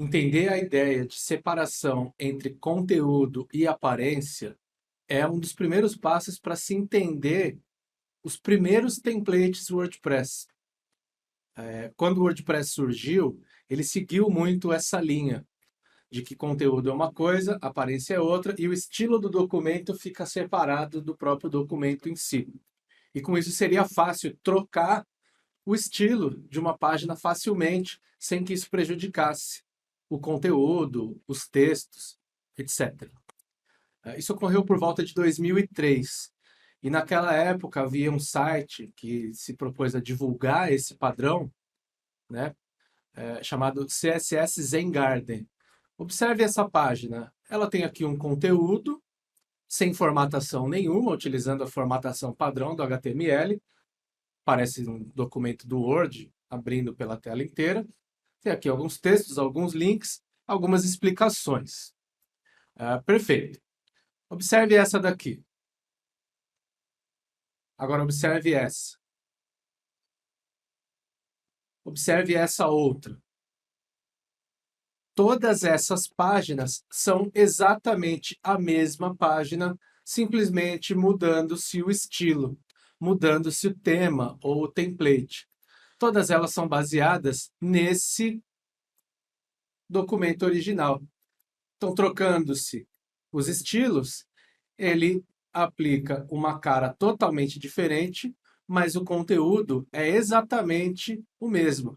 Entender a ideia de separação entre conteúdo e aparência é um dos primeiros passos para se entender os primeiros templates WordPress. Quando o WordPress surgiu, ele seguiu muito essa linha de que conteúdo é uma coisa, aparência é outra, e o estilo do documento fica separado do próprio documento em si. E com isso seria fácil trocar o estilo de uma página facilmente, sem que isso prejudicasse o conteúdo, os textos, etc. Isso ocorreu por volta de 2003. E naquela época havia um site que se propôs a divulgar esse padrão, né, chamado CSS Zen Garden. Observe essa página. Ela tem aqui um conteúdo sem formatação nenhuma, utilizando a formatação padrão do HTML. Parece um documento do Word, abrindo pela tela inteira. Tem aqui alguns textos, alguns links, algumas explicações. Perfeito. Observe essa daqui. Agora observe essa. Observe essa outra. Todas essas páginas são exatamente a mesma página, simplesmente mudando-se o estilo, mudando-se o tema ou o template. Todas elas são baseadas nesse documento original. Então, trocando-se os estilos, ele aplica uma cara totalmente diferente, mas o conteúdo é exatamente o mesmo.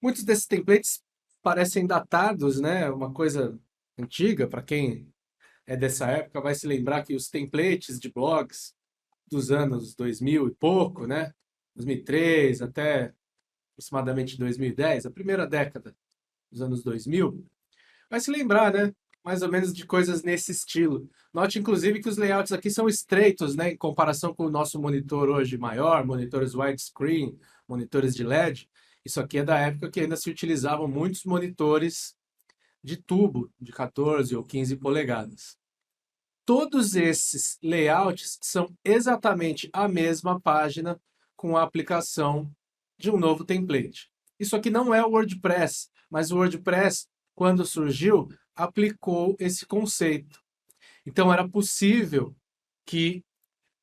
Muitos desses templates parecem datados, né? Uma coisa antiga, para quem é dessa época vai se lembrar que os templates de blogs dos anos 2000 e pouco, né? 2003 até aproximadamente 2010, a primeira década dos anos 2000, vai se lembrar, né? Mais ou menos de coisas nesse estilo. Note, inclusive, que os layouts aqui são estreitos, né? Em comparação com o nosso monitor hoje maior, monitores widescreen, monitores de LED. Isso aqui é da época que ainda se utilizavam muitos monitores de tubo, de 14 ou 15 polegadas. Todos esses layouts são exatamente a mesma página com a aplicação de um novo template. Isso aqui não é o WordPress, mas o WordPress, quando surgiu, aplicou esse conceito. Então, era possível que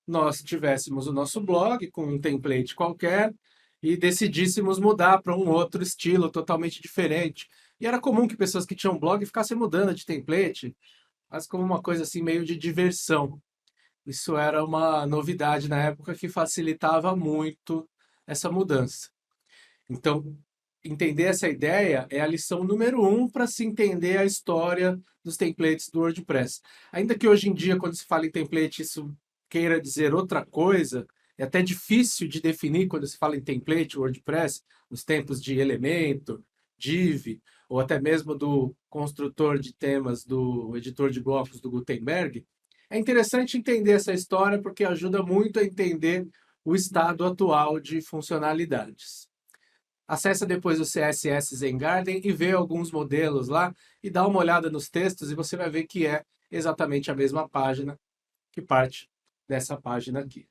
nós tivéssemos o nosso blog com um template qualquer e decidíssemos mudar para um outro estilo totalmente diferente. E era comum que pessoas que tinham blog ficassem mudando de template, mas como uma coisa assim meio de diversão. Isso era uma novidade na época que facilitava muito essa mudança. Então, entender essa ideia é a lição número 1 para se entender a história dos templates do WordPress. Ainda que hoje em dia, quando se fala em template, isso queira dizer outra coisa, é até difícil de definir quando se fala em template WordPress, nos tempos de Elemento, Div, ou até mesmo do construtor de temas do editor de blocos do Gutenberg. É interessante entender essa história porque ajuda muito a entender o estado atual de funcionalidades. Acesse depois o CSS Zen Garden e vê alguns modelos lá e dá uma olhada nos textos e você vai ver que é exatamente a mesma página que parte dessa página aqui.